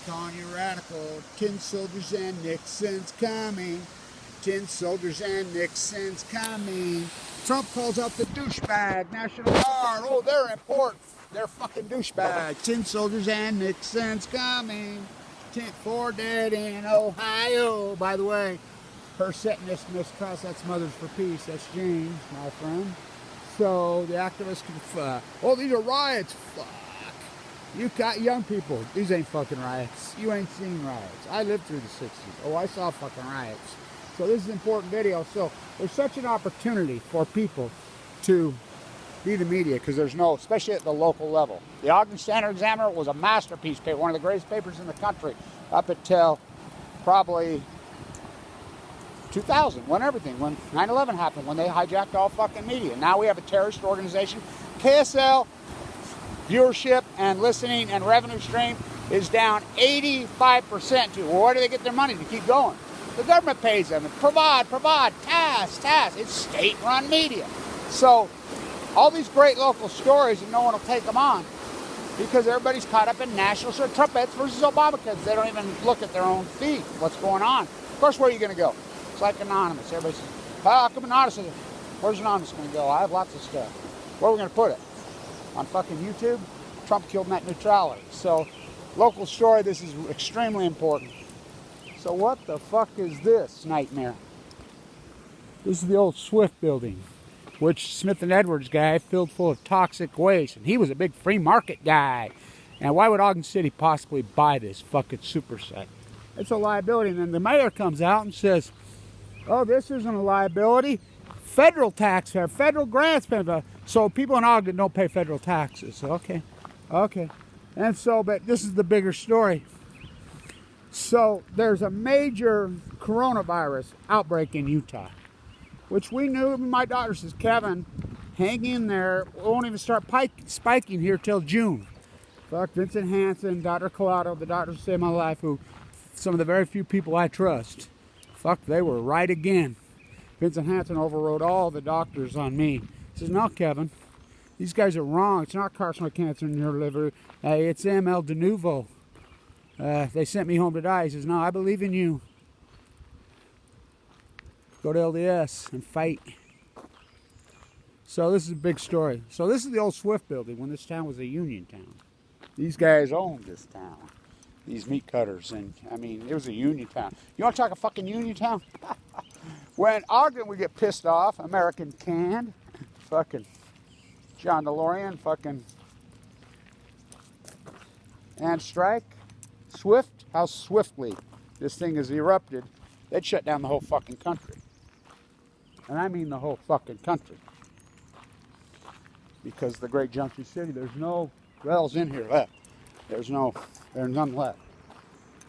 calling you radical. Tin soldiers and Nixon's coming. Tin soldiers and Nixon's coming. Trump calls out the douchebag, National Guard. Oh, they're important. They're fucking douchebag. Tin soldiers and Nixon's coming. 4 dead in Ohio. By the way, her setting this miscross, that's Mothers for Peace. That's James, my friend. So the activists can, oh, these are riots. Fuck. You got young people. These ain't fucking riots. You ain't seen riots. I lived through the 60s. Oh, I saw fucking riots. So this is an important video. So there's such an opportunity for people to be the media, because there's no, especially at the local level. The Ogden Standard-Examiner was a masterpiece paper, one of the greatest papers in the country, up until probably 2000, when 9/11 happened, when they hijacked all fucking media. Now we have a terrorist organization. KSL viewership and listening and revenue stream is down 85% to, well, where do they get their money to keep going? The government pays them. Provide, task. It's state-run media. So all these great local stories, and no one will take them on because everybody's caught up in national stories. Trumpets versus Obama kids. They don't even look at their own feed, what's going on. Of course, where are you going to go? It's like Anonymous. Everybody says, how come Anonymous? Where's Anonymous going to go? I have lots of stuff. Where are we going to put it? On fucking YouTube? Trump killed net neutrality. So, local story, this is extremely important. So what the fuck is this nightmare? This is the old Swift building, which Smith & Edwards guy filled full of toxic waste. And he was a big free market guy. And why would Ogden City possibly buy this fucking super site? It's a liability. And then the mayor comes out and says, oh, this isn't a liability. Federal tax, federal grants, so people in Ogden don't pay federal taxes. Okay. And so, but this is the bigger story. So there's a major coronavirus outbreak in Utah, which we knew. My doctor says, Kevin, hang in there. We won't even start spiking here till June. Fuck, Vincent Hansen, Dr. Collado, the doctor who saved my life, who some of the very few people I trust. Fuck, they were right again. Vincent Hansen overrode all the doctors on me. He says, no, Kevin, these guys are wrong. It's not carcinoid cancer in your liver. It's ML de novo. They sent me home to die. He says, no, I believe in you. Go to LDS and fight. So this is a big story. So this is the old Swift building when this town was a union town. These guys owned this town. These meat cutters. And, I mean, it was a union town. You want to talk a fucking union town? When Ogden would get pissed off, American canned, fucking John DeLorean, fucking, and strike, Swift, how swiftly this thing has erupted, they'd shut down the whole fucking country. And I mean the whole fucking country. Because the Great Junction City, there's no wells in here left. There's none left.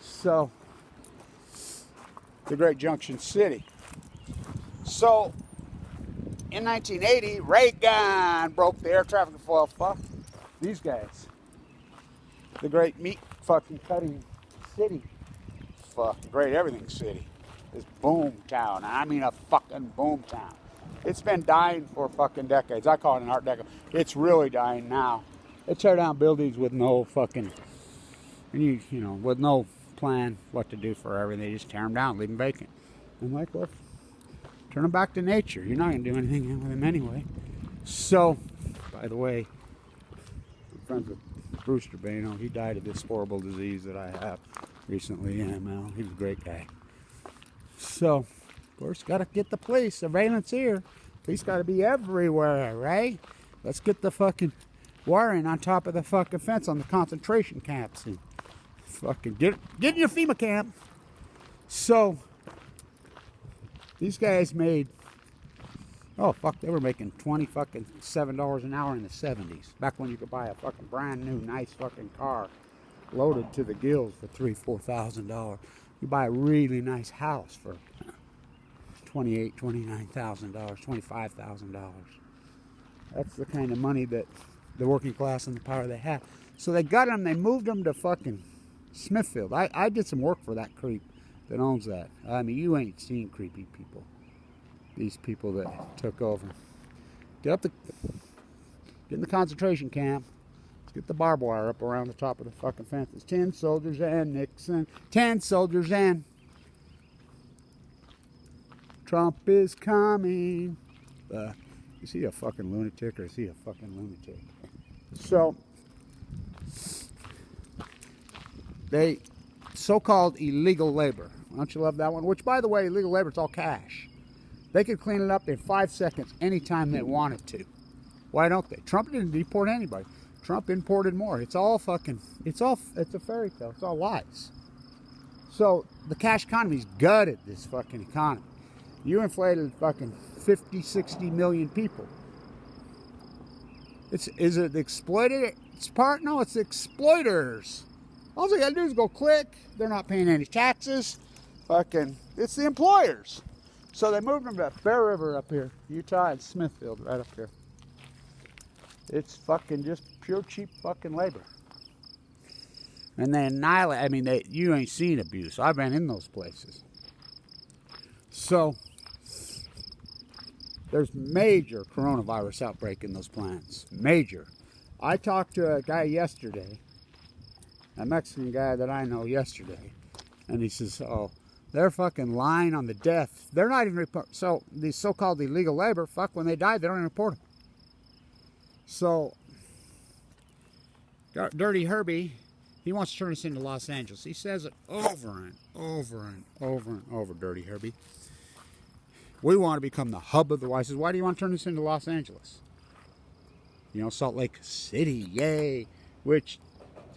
So, the Great Junction City. So, in 1980, Reagan broke the air traffic control. Fuck these guys. The great meat fucking cutting city. Fuck, great everything city. This boom town. I mean a fucking boom town. It's been dying for fucking decades. I call it an art deco. It's really dying now. They tear down buildings with no fucking, you know, with no plan what to do for everything. They just tear them down, leave them vacant. I'm like, well, turn them back to nature. You're not going to do anything with them anyway. So, by the way, I'm friends with Brewster Bano. He died of this horrible disease that I have recently, AML. He was a great guy. So, of course, got to get the police. Surveillance here. Police got to be everywhere, right? Let's get the fucking wiring on top of the fucking fence on the concentration camps. And fucking get in your FEMA camp. So, these guys made, oh fuck, they were making $27 an hour in the 70s. Back when you could buy a fucking brand new, nice fucking car loaded to the gills for $3,000-$4,000. You buy a really nice house for $28,000, $29,000, $25,000. That's the kind of money that the working class and the power they have. So they got them, they moved them to fucking Smithfield. I did some work for that creep that owns that. I mean, you ain't seen creepy people. These people that took over. Get in the concentration camp. Get the barbed wire up around the top of the fucking fences. 10 soldiers and Nixon. 10 soldiers and Trump is coming. Is he a fucking lunatic or is he a fucking lunatic? So, they so-called illegal labor. Don't you love that one? Which, by the way, illegal labor, it's all cash. They could clean it up in 5 seconds anytime they wanted to. Why don't they? Trump didn't deport anybody. Trump imported more. It's a fairy tale. It's all lies. So the cash economy's gutted this fucking economy. You inflated fucking 50, 60 million people. Is it exploited? It's part? No, it's exploiters. All they gotta do is go click. They're not paying any taxes. Fucking, it's the employers. So they moved them to Bear River up here, Utah and Smithfield right up here. It's fucking just pure cheap fucking labor. And they annihilate, I mean, you ain't seen abuse. I've been in those places. So, there's major coronavirus outbreak in those plants. Major. I talked to a guy yesterday, a Mexican guy that I know yesterday, and he says, oh, they're fucking lying on the death. They're not even report. So, these so-called illegal labor, fuck, when they die, they don't even report them. So, Dirty Herbie, he wants to turn us into Los Angeles. He says it over and over and over and over, Dirty Herbie. We want to become the hub of the world. I says, why do you want to turn us into Los Angeles? You know, Salt Lake City, yay, which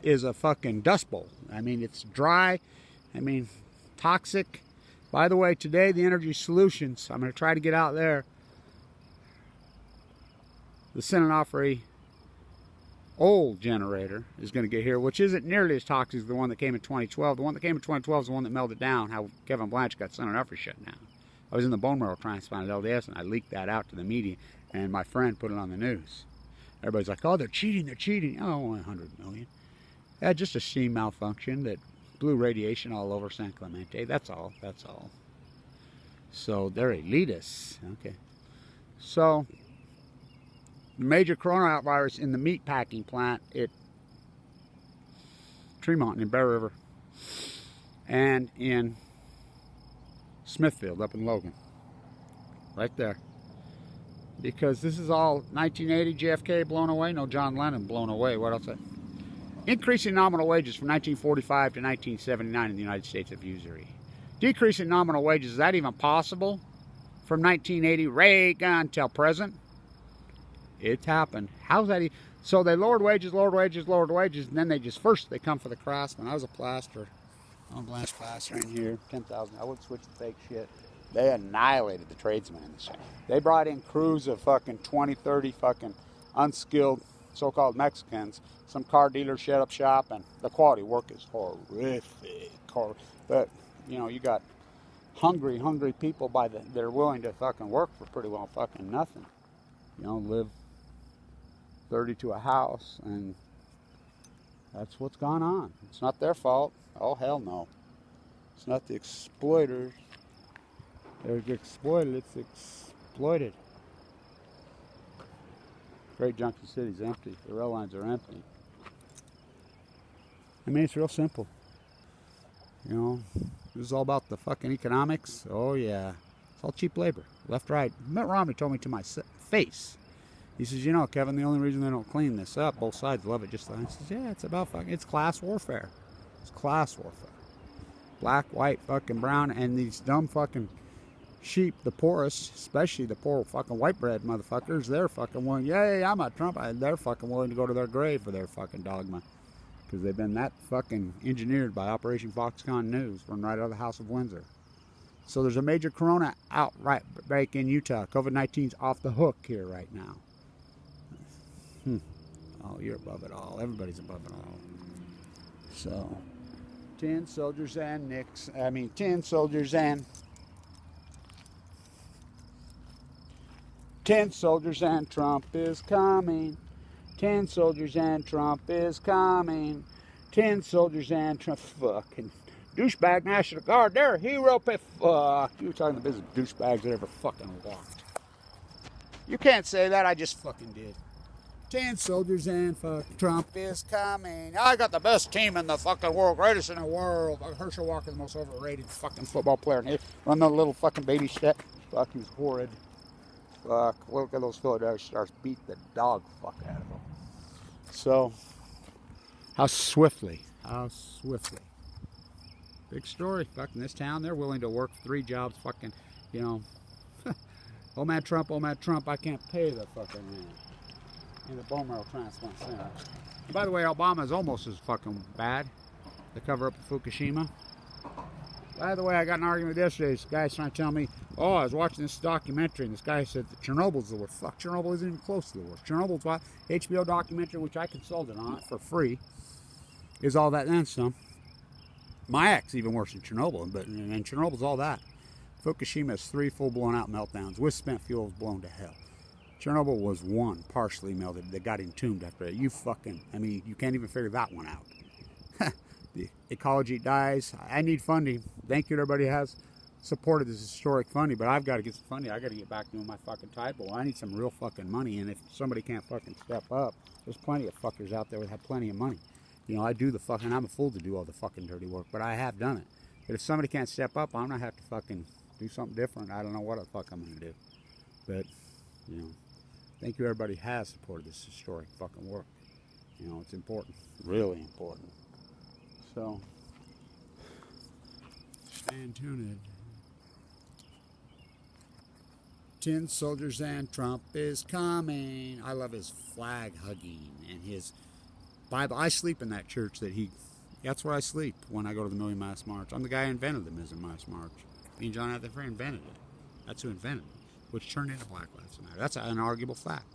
is a fucking dust bowl. I mean, it's dry. I mean, toxic. By the way, today, the Energy Solutions, I'm going to try to get out there. The Sinanofre old generator is going to get here, which isn't nearly as toxic as the one that came in 2012. The one that came in 2012 is the one that melted down, how Kevin Blanch got Sinanofre shut down. I was in the bone marrow transplant at LDS, and I leaked that out to the media, and my friend put it on the news. Everybody's like, oh, they're cheating. Oh, 100 million. Yeah, just a steam malfunction that blew radiation all over San Clemente. That's all. So they're elitists. Okay. So, major coronavirus in the meat packing plant at Tremont in Bear River and in Smithfield up in Logan. Right there. Because this is all 1980 JFK blown away. No, John Lennon blown away. What else? Increasing nominal wages from 1945 to 1979 in the United States of usury. Decreasing nominal wages, is that even possible? From 1980 Reagan till present? It's happened. How's that? So they lowered wages, and then they come for the craftsman. I was a plasterer. I'm a blast plasterer in here. 10,000. I would switch the fake shit. They annihilated the tradesmen in this shit. They brought in crews of fucking 20, 30 fucking unskilled so-called Mexicans. Some car dealers shut up shop, and the quality of work is horrific. But, you know, you got hungry people they're willing to fucking work for pretty well fucking nothing. You know, live 30 to a house, and that's what's gone on. It's not their fault. Oh, hell no. It's not the exploiters. They're exploited. It's exploited. Great Junction City's empty. The rail lines are empty. I mean, it's real simple. You know, this is all about the fucking economics. Oh, yeah. It's all cheap labor. Left, right. Mitt Romney told me to my face. He says, you know, Kevin, the only reason they don't clean this up, both sides love it just like. He says, yeah, it's about fucking, it's class warfare. It's class warfare. Black, white, fucking brown, and these dumb fucking sheep, the poorest, especially the poor fucking white bread motherfuckers, they're fucking willing, yay, I'm a Trump, they're fucking willing to go to their grave for their fucking dogma. Because they've been that fucking engineered by Operation Foxconn News from right out of the House of Windsor. So there's a major corona outbreak in Utah. COVID-19's off the hook here right now. Oh, you're above it all. Everybody's above it all. So, 10 soldiers and 10 soldiers and 10 soldiers and Trump is coming. 10 soldiers and Trump is coming. 10 soldiers and Trump. Fucking douchebag National Guard. They're a hero. Fuck. You were talking the business douchebags that ever fucking walked. You can't say that. I just fucking did. 10 soldiers and fuck Trump is coming. I got the best team in the fucking world, greatest in the world. Herschel Walker, the most overrated fucking football player. And he run the little fucking baby shit. Fuck, he was horrid. Fuck, look at those Philadelphia Stars beat the dog fuck out of them. So, how swiftly. Big story. Fucking this town, they're willing to work 3 jobs. Fucking, you know. Oh man, Trump, I can't pay the fucking man. In the bone marrow transplant center. And by the way, Obama's almost as fucking bad. The cover up of Fukushima. By the way, I got an argument yesterday. This guy's trying to tell me, oh, I was watching this documentary, and this guy said that Chernobyl's the worst. Fuck, Chernobyl isn't even close to the worst. Chernobyl's what? HBO documentary, which I consulted on it for free, is all that and some. My ex even worse than Chernobyl, and Chernobyl's all that. Fukushima has 3 full blown out meltdowns with spent fuels blown to hell. Chernobyl was 1 partially melted that got entombed after that. You can't even figure that one out. The ecology dies. I need funding. Thank you to everybody who has supported this historic funding, but I've got to get some funding. I got to get back doing my fucking typo. I need some real fucking money, and if somebody can't fucking step up, there's plenty of fuckers out there that have plenty of money. You know, I do the fucking, I'm a fool to do all the fucking dirty work, but I have done it. But if somebody can't step up, I'm going to have to fucking do something different. I don't know what the fuck I'm going to do. But, you know, thank you everybody who has supported this historic fucking work. You know, it's important. Really important. So, stand tuned. 10 soldiers and Trump is coming. I love his flag hugging and his Bible. I sleep in that church that's where I sleep when I go to the Million Mass March. I'm the guy who invented the Million Mass March. Me and John Rutherford invented it. That's who invented it, which turned into Black Lives Matter. That's an unarguable fact.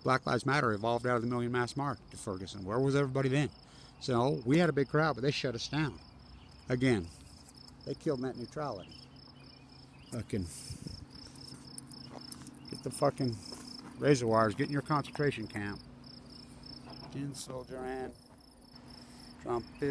Black Lives Matter evolved out of the Million Mass March to Ferguson. Where was everybody then? So we had a big crowd, but they shut us down. Again, they killed net neutrality. Fucking get the fucking razor wires. Get in your concentration camp. 10 soldier and Trump is